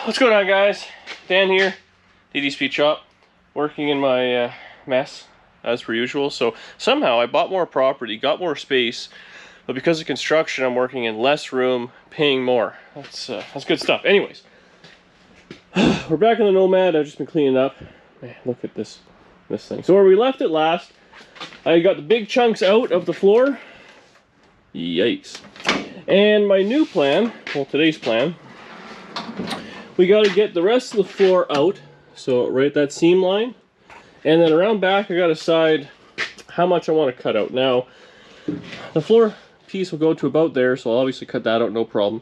What's going on, guys? Dan here, DD Speed Shop, working in my mess as per usual. So somehow I bought more property, got more space, but because of construction I'm working in less room, paying more. That's good stuff. Anyways, we're back in the Nomad. I've just been cleaning up. Man, look at this thing. So where we left it last, I got the big chunks out of the floor. Yikes. And my new plan, well, today's plan, we got to get the rest of the floor out, so right at that seam line, and then around back I got to decide how much I want to cut out. Now, the floor piece will go to about there, so I'll obviously cut that out, no problem.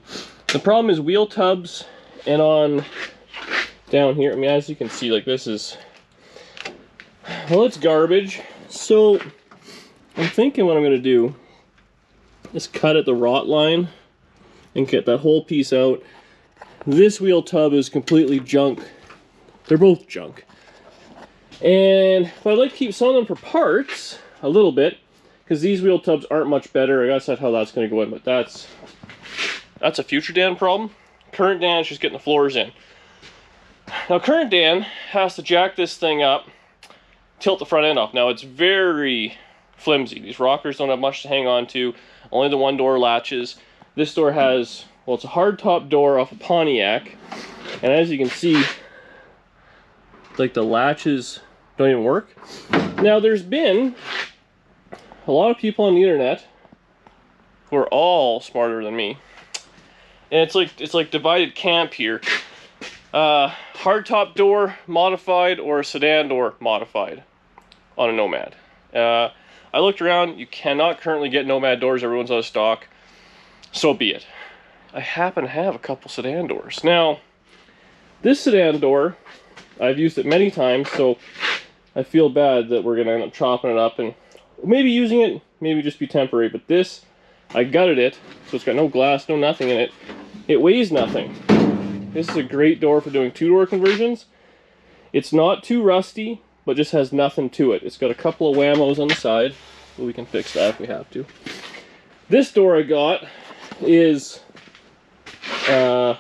The problem is wheel tubs, and on down here, I mean, as you can see, like, this is, well, it's garbage. So I'm thinking what I'm going to do is cut at the rot line and get that whole piece out. This wheel tub is completely junk. They're both junk. And but I'd like to keep some of them for parts a little bit, because these wheel tubs aren't much better. I gotta decide how that's going to go in, but that's a future Dan problem. Current Dan is just getting the floors in. Now current Dan has to jack this thing up, tilt the front end off. Now it's very flimsy. These rockers don't have much to hang on to. Only the one door latches. This door has, well, it's a hard top door off a Pontiac, and as you can see, like, the latches don't even work. Now there's been a lot of people on the internet who are all smarter than me, and it's like divided camp here. Hard top door modified or a sedan door modified on a Nomad. I looked around. You cannot currently get Nomad doors. Everyone's out of stock. So be it. I happen to have a couple sedan doors. Now, this sedan door, I've used it many times, so I feel bad that we're going to end up chopping it up and maybe using it, maybe just be temporary. But this, I gutted it, so it's got no glass, no nothing in it. It weighs nothing. This is a great door for doing two-door conversions. It's not too rusty, but just has nothing to it. It's got a couple of whammos on the side, but we can fix that if we have to. This door I got is maybe a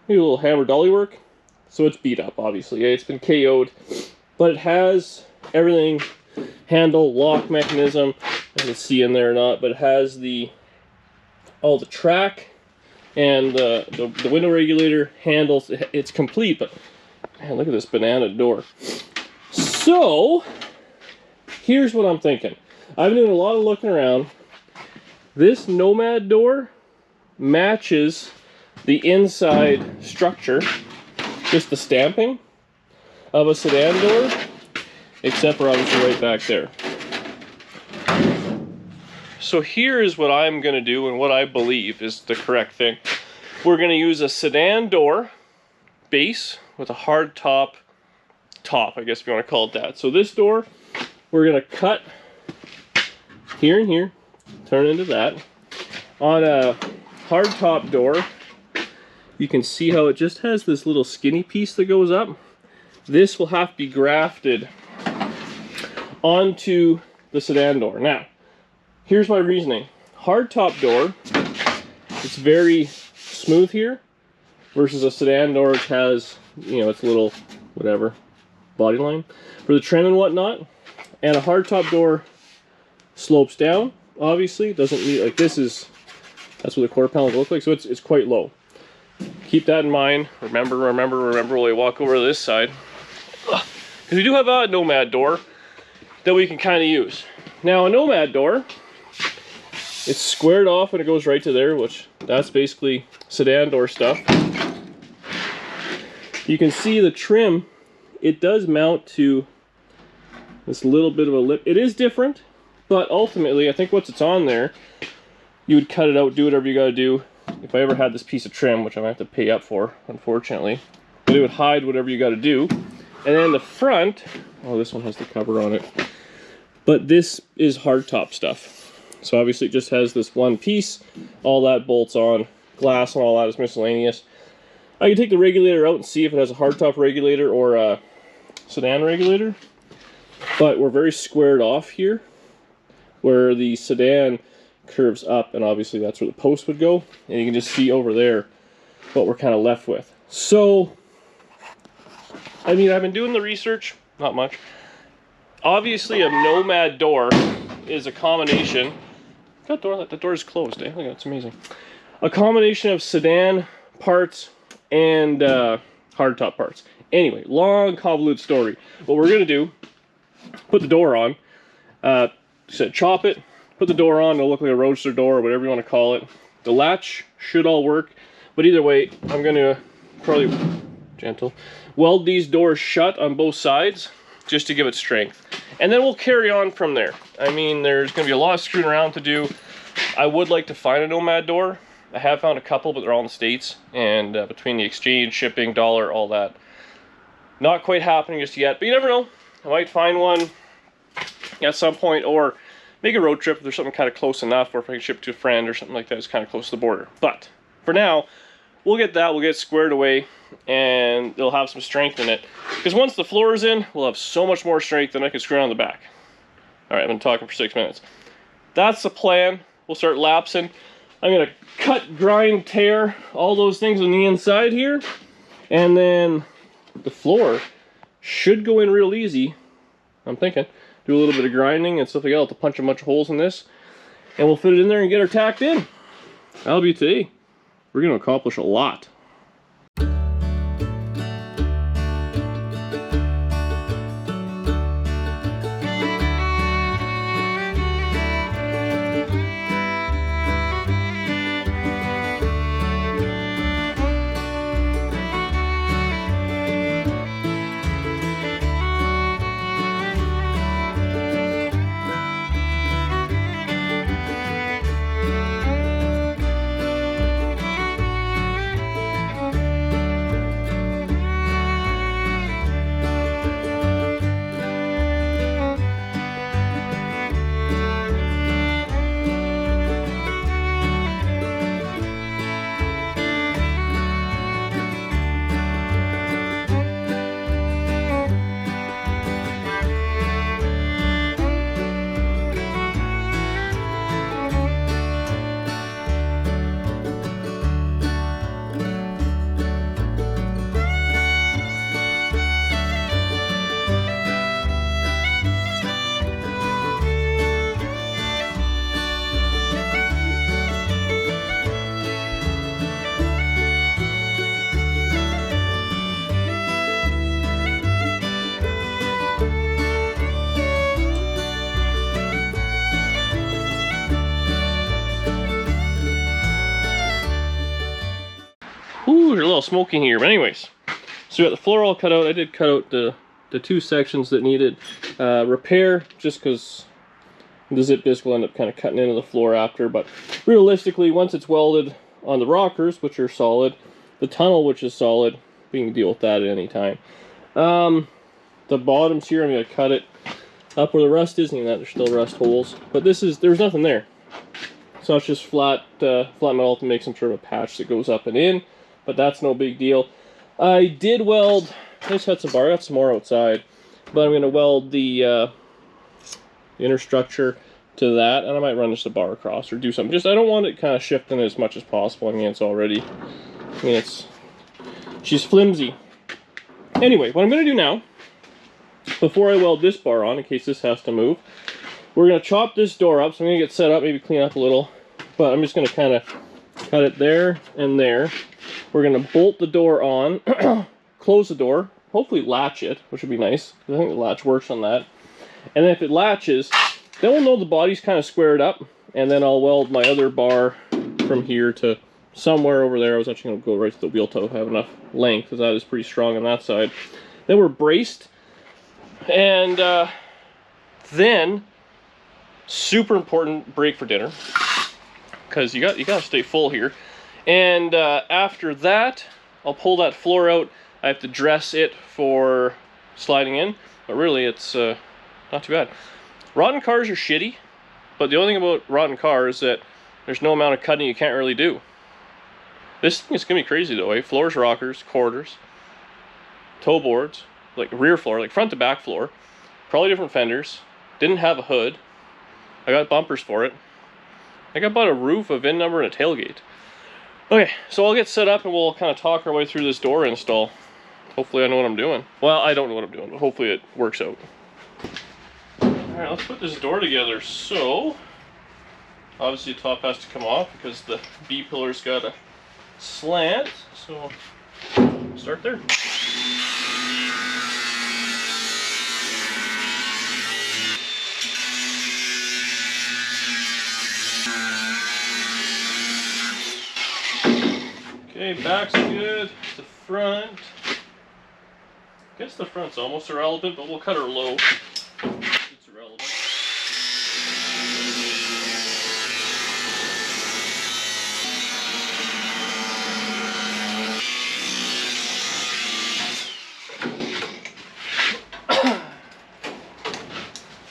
little hammer dolly work, so it's beat up, obviously. It's been KO'd, but it has everything: handle, lock mechanism, I can see in there or not, but it has all the track and the window regulator, handles. It's complete. But man, look at this banana door. So here's what I'm thinking. I've been doing a lot of looking around. This Nomad door matches the inside structure, just the stamping of a sedan door, except for obviously right back there. So here is what I'm going to do, and what I believe is the correct thing. We're going to use a sedan door base with a hard top, I guess if you want to call it that. So this door, we're going to cut here and here, turn into that. On a hard top door, you can see how it just has this little skinny piece that goes up. This will have to be grafted onto the sedan door. Now, here's my reasoning. Hard top door, it's very smooth here, versus a sedan door which has, you know, its little whatever body line for the trim and whatnot. And a hard top door slopes down, obviously. Doesn't need, like, this is, that's what the quarter panel looks like, so it's quite low. Keep that in mind. Remember while we walk over to this side, because we do have a Nomad door that we can kind of use. Now, a Nomad door, it's squared off and it goes right to there, which that's basically sedan door stuff. You can see the trim, it does mount to this little bit of a lip. It is different, but ultimately I think once it's on there, you would cut it out, do whatever you got to do. If I ever had this piece of trim, which I'm going to have to pay up for, unfortunately, but it would hide whatever you got to do. And then the front, oh, this one has the cover on it, but this is hardtop stuff. So obviously it just has this one piece, all that bolts on, glass and all that is miscellaneous. I can take the regulator out and see if it has a hardtop regulator or a sedan regulator, but we're very squared off here, where the sedan curves up, and obviously that's where the post would go. And you can just see over there, what we're kind of left with. So, I mean, I've been doing the research, not much. Obviously, a Nomad door is a combination. That door is closed, eh? Look, that's amazing. A combination of sedan parts and hardtop parts. Anyway, long convoluted story. What we're gonna do, put the door on, chop it, put the door on, it'll look like a roadster door or whatever you want to call it. The latch should all work, but either way, I'm gonna probably, gentle, weld these doors shut on both sides just to give it strength. And then we'll carry on from there. I mean, there's gonna be a lot of screwing around to do. I would like to find a Nomad door. I have found a couple, but they're all in the States, and between the exchange, shipping, dollar, all that, not quite happening just yet, but you never know. I might find one at some point, or make a road trip if there's something kind of close enough, or if I can ship to a friend or something like that. It's kind of close to the border. But for now, we'll get that, we'll get it squared away, and it'll have some strength in it. Because once the floor is in, we'll have so much more strength than I can screw on the back. All right, I've been talking for 6 minutes. That's the plan. We'll start lapsing. I'm gonna cut, grind, tear, all those things on the inside here, and then the floor should go in real easy, I'm thinking. Do a little bit of grinding and stuff like that. I'll have to punch a bunch of holes in this, and we'll fit it in there and get her tacked in. That'll be today. We're gonna accomplish a lot. Ooh, there's a little smoky here, but anyways. So we got the floor all cut out. I did cut out the two sections that needed repair, just because the zip disc will end up kind of cutting into the floor after. But realistically, once it's welded on the rockers, which are solid, the tunnel, which is solid, we can deal with that at any time. The bottoms here, I'm going to cut it up where the rust is, and that there's still rust holes. But there's nothing there. So it's just flat metal to make some sort of a patch that goes up and in. But that's no big deal. I did weld, I just had some bar, I got some more outside, but I'm going to weld the inner structure to that, and I might run just a bar across or do something. Just, I don't want it kind of shifting as much as possible. I mean, it's already, she's flimsy. Anyway, what I'm going to do now, before I weld this bar on, in case this has to move, we're going to chop this door up. So I'm going to get set up, maybe clean up a little, but I'm just going to kind of cut it there and there. We're going to bolt the door on, close the door, hopefully latch it, which would be nice. I think the latch works on that. And then if it latches, then we'll know the body's kind of squared up, and then I'll weld my other bar from here to somewhere over there. I was actually going to go right to the wheel toe, have enough length, because that is pretty strong on that side. Then we're braced, and then, super important, break for dinner, because you got to stay full here. And after that, I'll pull that floor out. I have to dress it for sliding in, but really it's not too bad. Rotten cars are shitty, but the only thing about rotten cars is that there's no amount of cutting you can't really do. This thing is going to be crazy though, eh? Floors, rockers, quarters, toe boards, like rear floor, like front to back floor, probably different fenders, didn't have a hood, I got bumpers for it, I got about a roof, a VIN number, and a tailgate. Okay, so I'll get set up and we'll kind of talk our way through this door install. Hopefully I know what I'm doing. Well, I don't know what I'm doing, but hopefully it works out. Alright, let's put this door together. So, obviously the top has to come off because the B-pillar's got a slant. So, start there. Okay, back's good. The front. I guess the front's almost irrelevant, but we'll cut her low. It's irrelevant.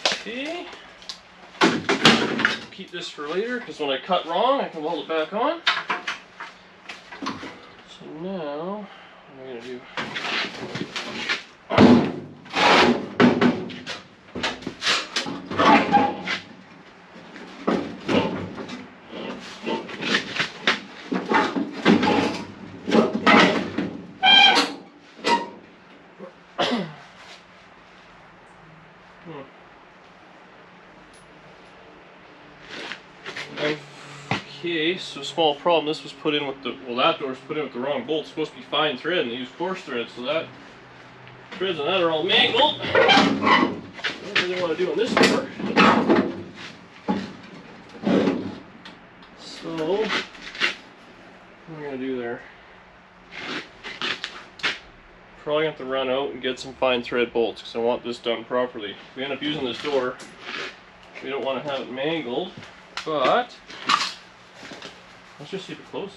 Okay. Keep this for later, because when I cut wrong, I can weld it back on. So now, what am I going to do? Okay, so small problem. This was put in with the, well, that door was put in with the wrong bolt. It's supposed to be fine thread, and they use coarse thread, so that threads on that are all mangled. I don't really want to do on this door. So, what am I gonna do there? Probably have to run out and get some fine thread bolts because I want this done properly. If we end up using this door, we don't want to have it mangled, but let's just see if it closes.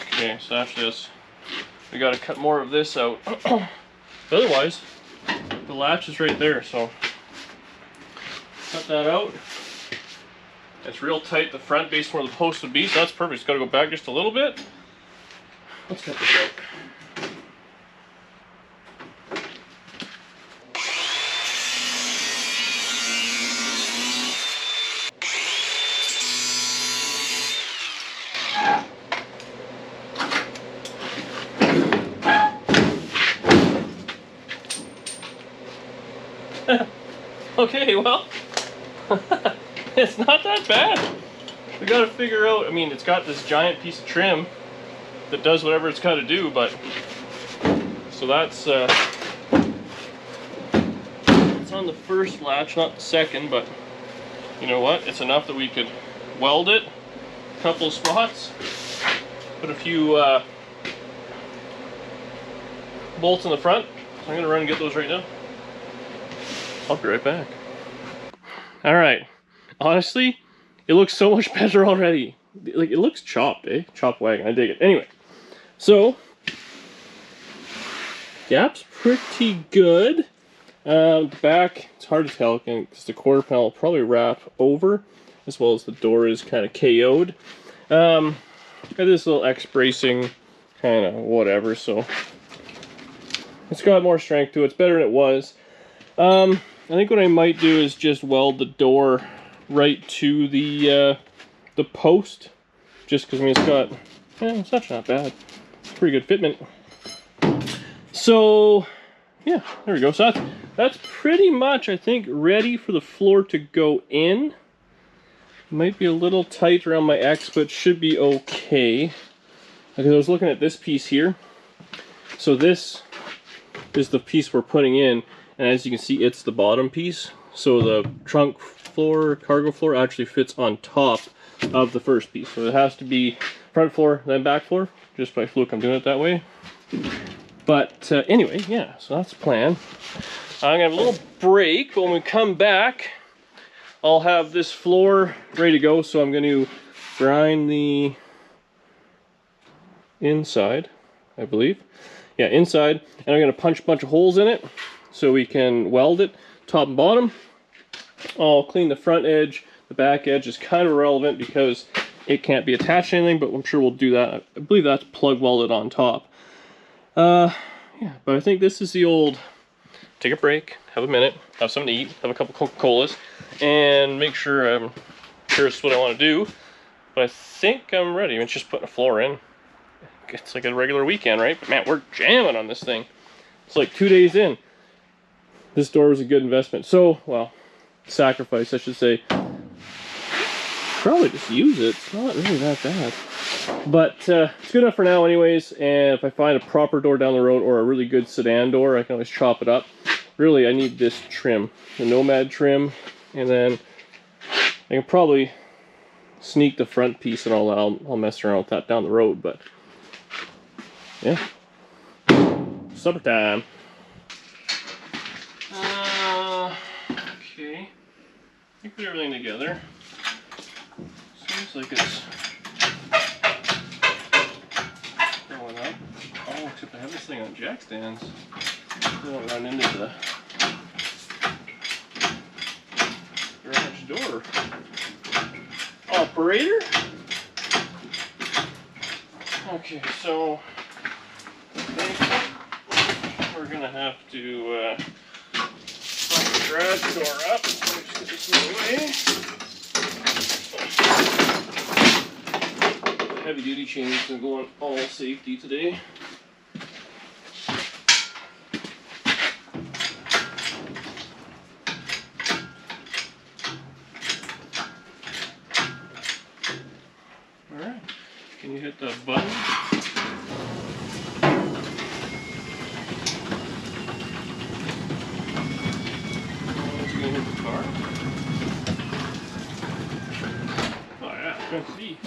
Okay, so after this, we got to cut more of this out. Otherwise, the latch is right there, so cut that out. It's real tight, the front base where the post would be, so that's perfect. It's got to go back just a little bit. Let's cut this out. Okay, well, it's not that bad. We gotta figure out, I mean, it's got this giant piece of trim that does whatever it's gotta do, but, so that's, it's on the first latch, not the second, but, you know what, it's enough that we could weld it, a couple of spots, put a few, bolts in the front. So I'm gonna run and get those right now. I'll be right back. Alright, honestly, it looks so much better already. Like, it looks chopped, eh? Chopped wagon, I dig it. Anyway, so, gap's pretty good. The back, it's hard to tell because the quarter panel will probably wrap over, as well as the door is kind of KO'd. Got this little X bracing, kind of whatever, so it's got more strength to it. It's better than it was. I think what I might do is just weld the door right to the post, just because I mean it's got, it's actually not bad. It's pretty good fitment. So yeah, there we go. So that's pretty much, I think, ready for the floor to go in. Might be a little tight around my X, but should be okay. Because I was looking at this piece here. So this is the piece we're putting in. And as you can see, it's the bottom piece. So the trunk floor, cargo floor actually fits on top of the first piece. So it has to be front floor, then back floor. Just by fluke, I'm doing it that way. But anyway, yeah, so that's the plan. I'm gonna have a little break. When we come back, I'll have this floor ready to go. So I'm going to grind the inside, I believe. Yeah, inside. And I'm going to punch a bunch of holes in it so we can weld it top and bottom. I'll clean the front edge. The back edge is kind of irrelevant because it can't be attached to anything, but I'm sure we'll do that. I believe that's plug welded on top. Yeah, but I think this is the old take a break, have a minute, have something to eat, have a couple Coca-Colas, and make sure I'm sure it's what I want to do. But I think I'm ready. I'm just putting a floor in. It's like a regular weekend, right? But man, we're jamming on this thing. It's like 2 days in. This door was a good investment. So, well, sacrifice, I should say. Probably just use it. It's not really that bad. But it's good enough for now anyways. And if I find a proper door down the road or a really good sedan door, I can always chop it up. Really, I need this trim, the Nomad trim. And then I can probably sneak the front piece and all that. I'll mess around with that down the road. But yeah, supper time. Okay, I put everything together. Seems like it's going up. Oh, except I have this thing on jack stands. I don't run into the garage door. Operator? Okay, so I think we're gonna have to prop the garage door up. So just get this away. Heavy duty chain is gonna go on all safety today. Alright, can you hit the button? Is it gonna hit the car? Oh yeah, good to see.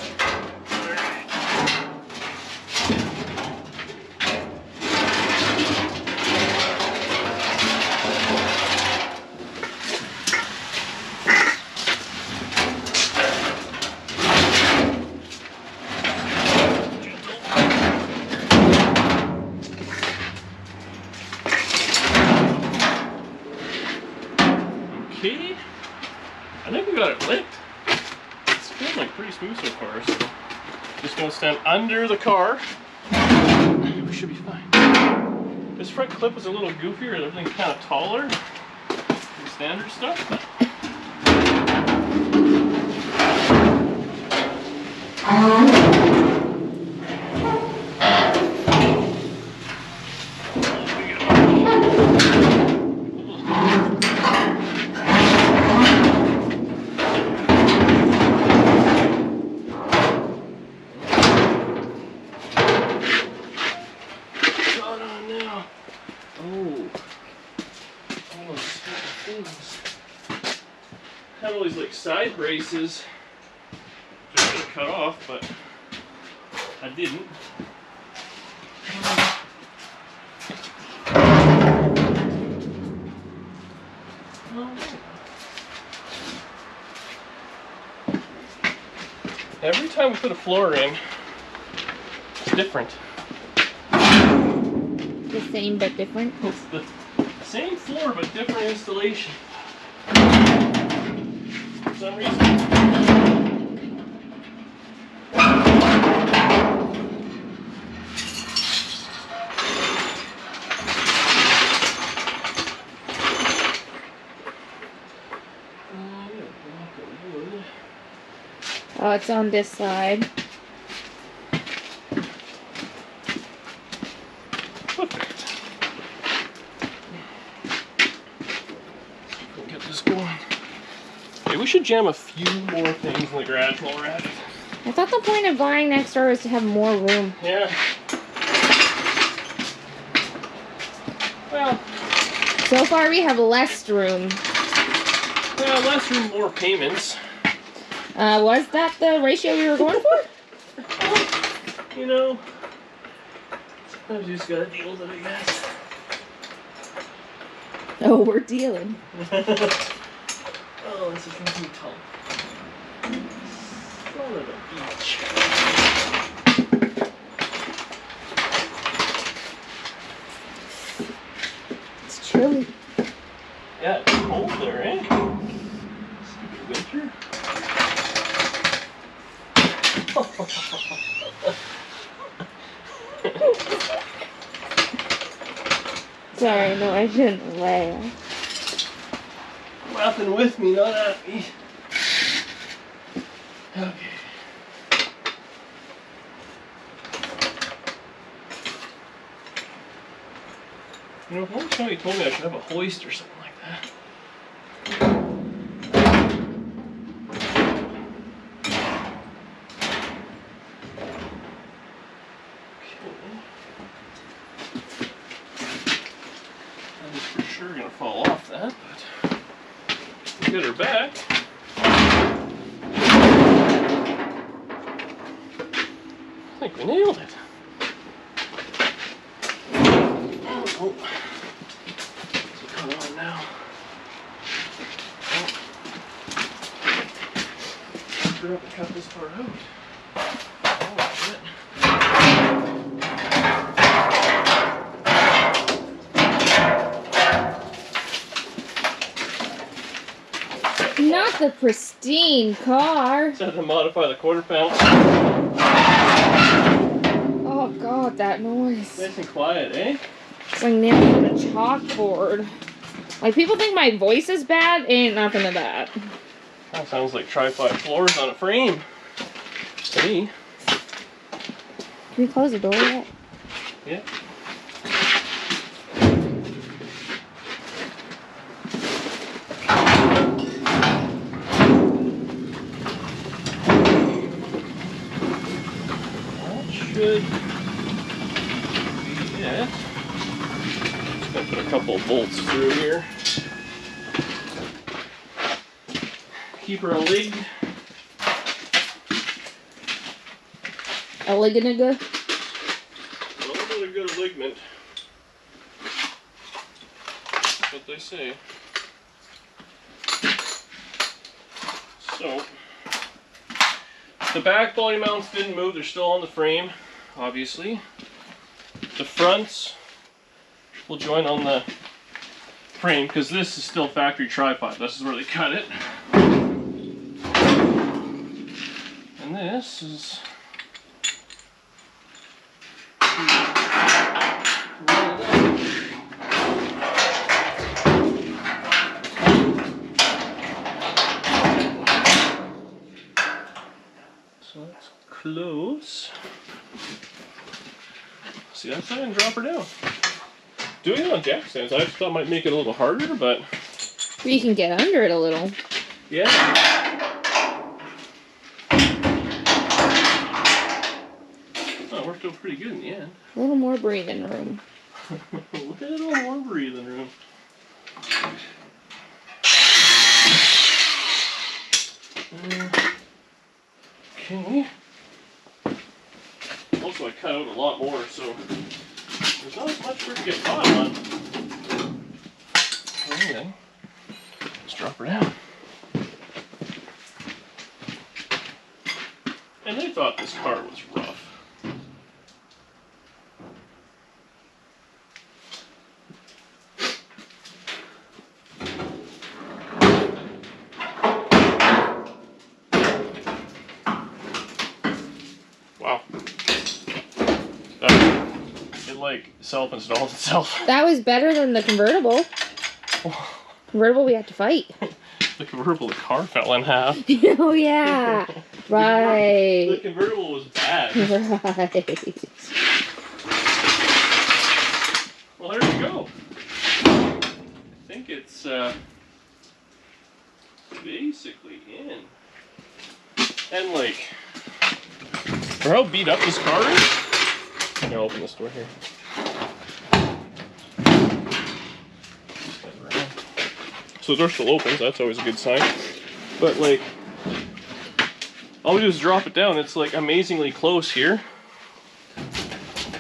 Okay, I think we got it licked. It's feeling like pretty smooth so far, so just gonna stand under the car. We should be fine. This front clip is a little goofier, everything's kind of taller than standard stuff. But have all these like side braces just gonna cut off, but I didn't. Every time we put a floor in, it's different. The same but different? It's the same floor but different installation. For some reason. Oh, it's on this side. Get this going. Okay, we should jam a few more things in the garage while we're at it. I thought the point of buying next door was to have more room. Yeah. Well. So far we have less room. Well, less room, more payments. Was that the ratio we were going for? You know, sometimes you just gotta deal with it, I guess. Oh, we're dealing. Oh, this is gonna be tough. Son of a beach. It's chilly. Yeah, it's cold there, eh? Stupid winter. Sorry, no, I shouldn't laugh. Laughing with me, not at me. Okay. You know, if only somebody told me I should have a hoist or something like that. That is for sure gonna fall off that, but we'll get her back. I think we nailed it. Oh. Come on now. Oh. I forgot to cut this part out. Oh shit. Not the pristine car. Just had to modify the quarter panel. Oh god, that noise. Nice and quiet, eh? It's like nailing on a chalkboard. Like, people think my voice is bad, ain't nothing of that. That sounds like tripod floors on a frame. To me. Can we close the door yet? Yeah. That should be it. Just gonna put a couple of bolts through here. Keep her a lig. A liganaga? A little bit of good ligament. That's what they say. So, the back body mounts didn't move. They're still on the frame, obviously. The fronts will join on the frame because this is still factory tripod. This is where they cut it. And this is so that's close. See, that's how I can drop her down. Doing it on jack stands, I thought might make it a little harder, but You can get under it a little. yeah. Oh, it worked out pretty good in the end. A little more breathing room. A little more breathing room. Okay. Also, I cut out a lot more, so there's not as much for it to get caught on. Anything. Let's drop her down. And they thought this car was rough. Wow. It like self-installed itself. That was better than the convertible. Convertible we had to fight. The convertible, the car fell in half. Oh yeah. Right. The convertible was bad. Right. Well, there you go. I think it's basically in. And like, for how beat up this car is, I'm gonna open this door here. So the door still opens, that's always a good sign. But like, all we do is drop it down. It's like amazingly close here.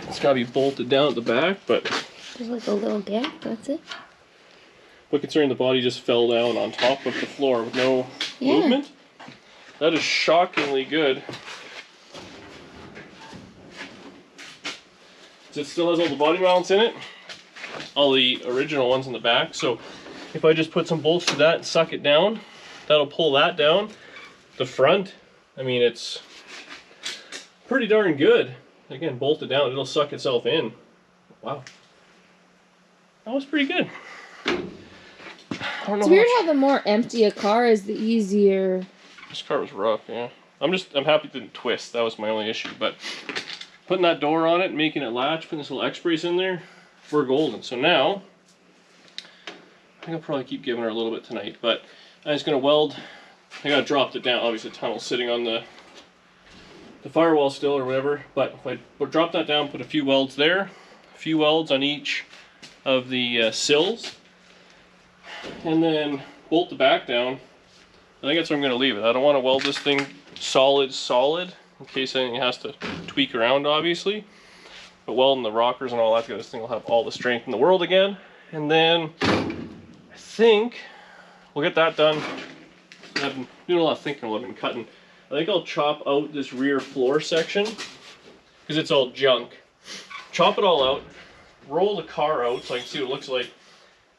It's gotta be bolted down at the back, but There's like a little gap, that's it. but considering the body just fell down on top of the floor with no movement, that is shockingly good. It still has all the body mounts in it, all the original ones in the back. So if I just put some bolts to that and suck it down, that'll pull that down. The front, I mean, it's pretty darn good. Again, bolted down, it'll suck itself in. Wow. that was pretty good. I don't know It's weird how the more empty a car is, the easier. This car was rough, yeah. I'm happy it didn't twist. That was my only issue. But putting that door on it, making it latch, putting this little X brace in there, we're golden. So now, I think I'll probably keep giving her a little bit tonight. But I'm just gonna weld. I gotta drop it down. Obviously, the tunnel's sitting on the firewall still or whatever. But if I drop that down, put a few welds there, a few welds on each of the sills, and then bolt the back down. I think that's where I'm going to leave it. I don't want to weld this thing solid in case anything has to tweak around, obviously. But welding the rockers and all that, this thing will have all the strength in the world again. And then I think we'll get that done. I've been doing a lot of thinking while I've been cutting. I think I'll chop out this rear floor section because it's all junk. Chop it all out, roll the car out so I can see what it looks like.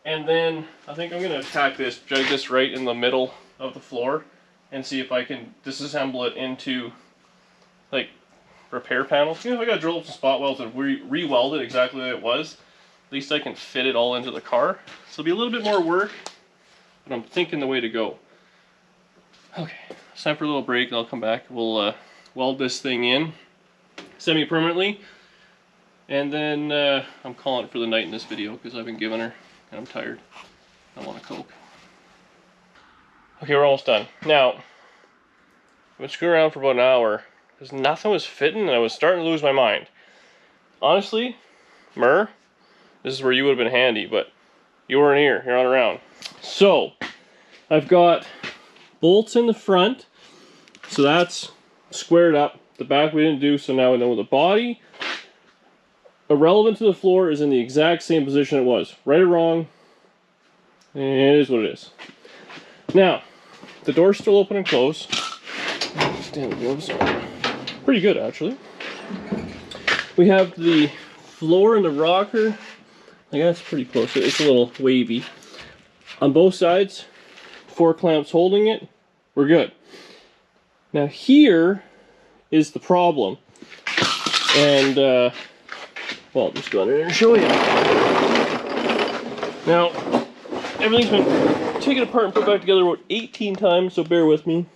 And then I think I'm going to attack this, drag this right in the middle of the floor and see if I can disassemble it into like repair panels. You know, I got to drill up some spot welds and re-weld it exactly the way it was. At least I can fit it all into the car. So it'll be a little bit more work, but I'm thinking the way to go. Okay, it's time for a little break and I'll come back. We'll weld this thing in semi-permanently. And then I'm calling it for the night in this video because I've been giving her and I'm tired. I want a Coke. Okay, we're almost done. Now, I've been screwing around for about an hour because nothing was fitting and I was starting to lose my mind. Honestly, Mur, this is where you would have been handy, but you weren't here. You're not around. So, I've got bolts in the front, so that's squared up. The back we didn't do, so now we know the body. Irrelevant to the floor is in the exact same position it was. Right or wrong, it is what it is. Now, the door's still open and closed. Damn, the gloves are pretty good, actually. We have the floor and the rocker. I guess pretty close. It's a little wavy. On both sides, 4 clamps holding it. We're good. Now here is the problem. And, well, I'll just go under there and show you. Now, everything's been taken apart and put back together about 18 times, so bear with me.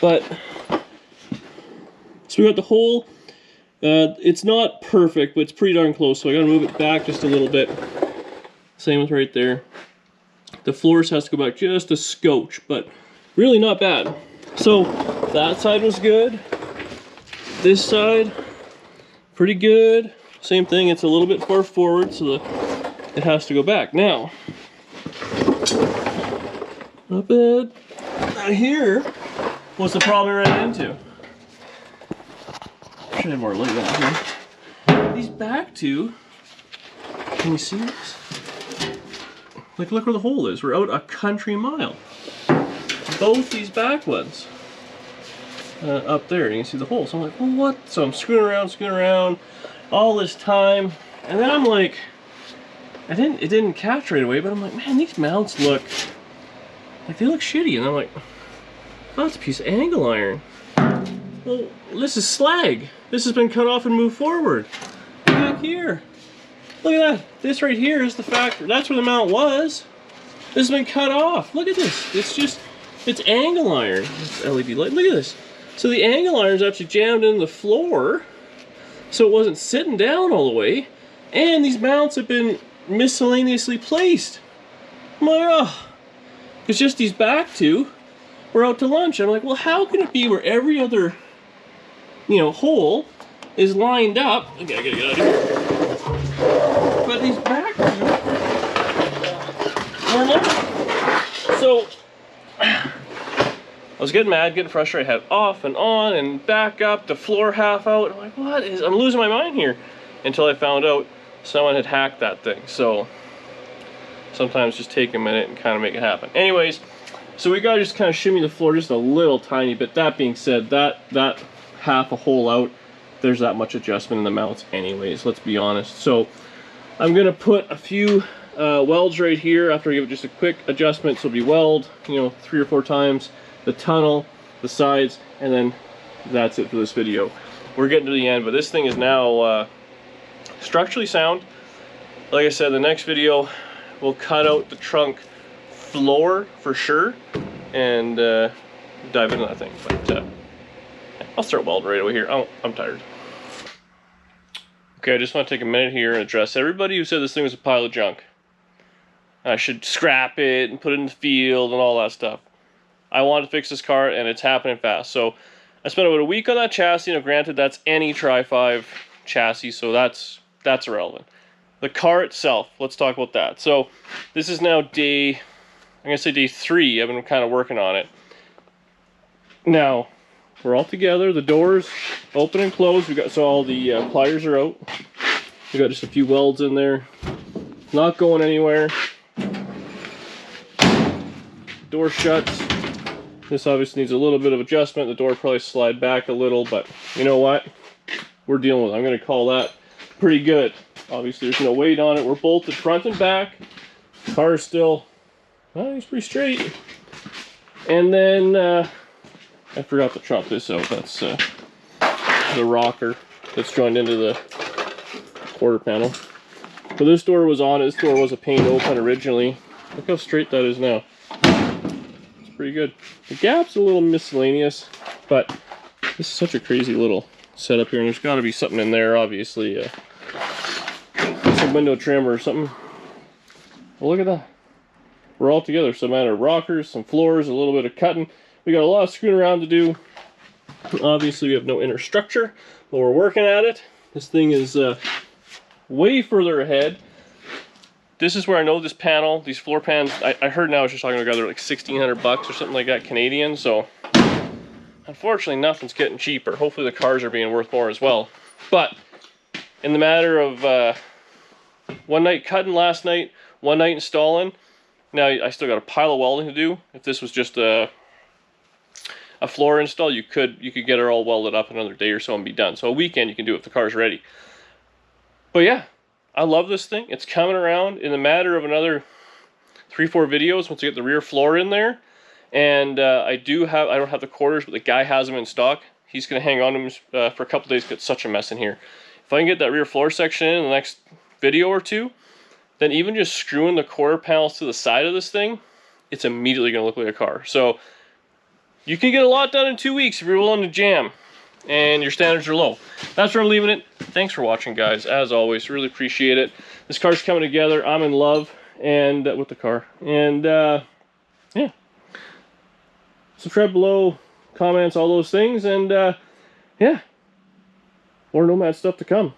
But, so we got the hole. It's not perfect, but it's pretty darn close, so I gotta move it back just a little bit. Same with right there. The floors has to go back just a scotch, but really not bad. So, that side was good. This side, pretty good. Same thing, it's a little bit far forward, so it has to go back. Now, not bad. Now here, what's the problem we ran into? Should have more light out here. These back two, can you see this? Like, look where the hole is. We're out a country mile. Both these back ones. Up there, you can see the hole. So I'm like, well, what? So I'm screwing around all this time. And then I'm like, it didn't catch right away, but I'm like, man, these mounts look, like they look shitty. And I'm like, oh, it's a piece of angle iron. Well, this is slag. This has been cut off and moved forward. Back here. Look at that. This right here is the factor. That's where the mount was. This has been cut off. Look at this. It's just, it's angle iron. It's LED light. Look at this. So the angle iron is actually jammed in the floor, so it wasn't sitting down all the way. And these mounts have been miscellaneously placed. I'm like, oh. It's just these back two were out to lunch. I'm like, well, how can it be where every other, hole is lined up? Okay, I gotta get out of here. But these back two were not. So, I was getting mad, getting frustrated. I had off and on and back up, the floor half out. I'm like, what is, I'm losing my mind here. Until I found out someone had hacked that thing. So, sometimes just take a minute and kind of make it happen. Anyways, so we gotta just kind of shimmy the floor just a little tiny bit. That being said, that half a hole out, there's that much adjustment in the mounts anyways, let's be honest. So I'm gonna put a few welds right here after I give it just a quick adjustment. So it'll be weld, 3 or 4 times, the tunnel, the sides, and then that's it for this video. We're getting to the end, but this thing is now structurally sound. like I said, the next video we'll cut out the trunk floor for sure and dive into that thing. But I'll start welding right over here. I'm tired. Okay, I just want to take a minute here and address everybody who said this thing was a pile of junk. I should scrap it and put it in the field and all that stuff. I want to fix this car, and it's happening fast. So I spent about a week on that chassis. Now, granted, that's any Tri-5 chassis, so that's irrelevant. The car itself, let's talk about that. So this is now day, I'm going to say day 3. I've been kind of working on it. Now, we're all together. The doors open and close. So all the pliers are out. We got just a few welds in there. Not going anywhere. Door shuts. This obviously needs a little bit of adjustment. The door probably slide back a little, but you know what? We're dealing with it. I'm going to call that pretty good. Obviously, there's no weight on it. We're bolted front and back. Car is still, well, it's pretty straight. And then I forgot to chop this out. That's the rocker that's joined into the quarter panel. So this door was on. This door was a paint open originally. Look how straight that is now. It's pretty good. The gap's a little miscellaneous, but this is such a crazy little setup here, and there's got to be something in there, obviously. Some window trim or something. Well, look at that. We're all together. Some matter of rockers, some floors, a little bit of cutting. We got a lot of screwing around to do. Obviously, we have no inner structure, but we're working at it. This thing is way further ahead. This is where I know this panel, these floor pans, I heard now I was just talking to a guy, they're like 1,600 bucks or something like that, Canadian. So unfortunately, nothing's getting cheaper. Hopefully the cars are being worth more as well. But in the matter of one night cutting last night, one night installing, now I still got a pile of welding to do. If this was just a floor install, you could get it all welded up in another day or so and be done. So a weekend you can do it if the car's ready. But yeah, I love this thing. It's coming around in the matter of another 3-4 videos once I get the rear floor in there. And I don't have the quarters, but the guy has them in stock. He's going to hang on to them for a couple days because it's such a mess in here. If I can get that rear floor section in the next video or two, then even just screwing the quarter panels to the side of this thing, it's immediately going to look like a car. So you can get a lot done in 2 weeks if you're willing to jam and your standards are low. That's where I'm leaving it. Thanks for watching, guys. As always, really appreciate it. This car's coming together. I'm in love and with the car. And yeah, subscribe below, comments, all those things, and yeah, more Nomad stuff to come.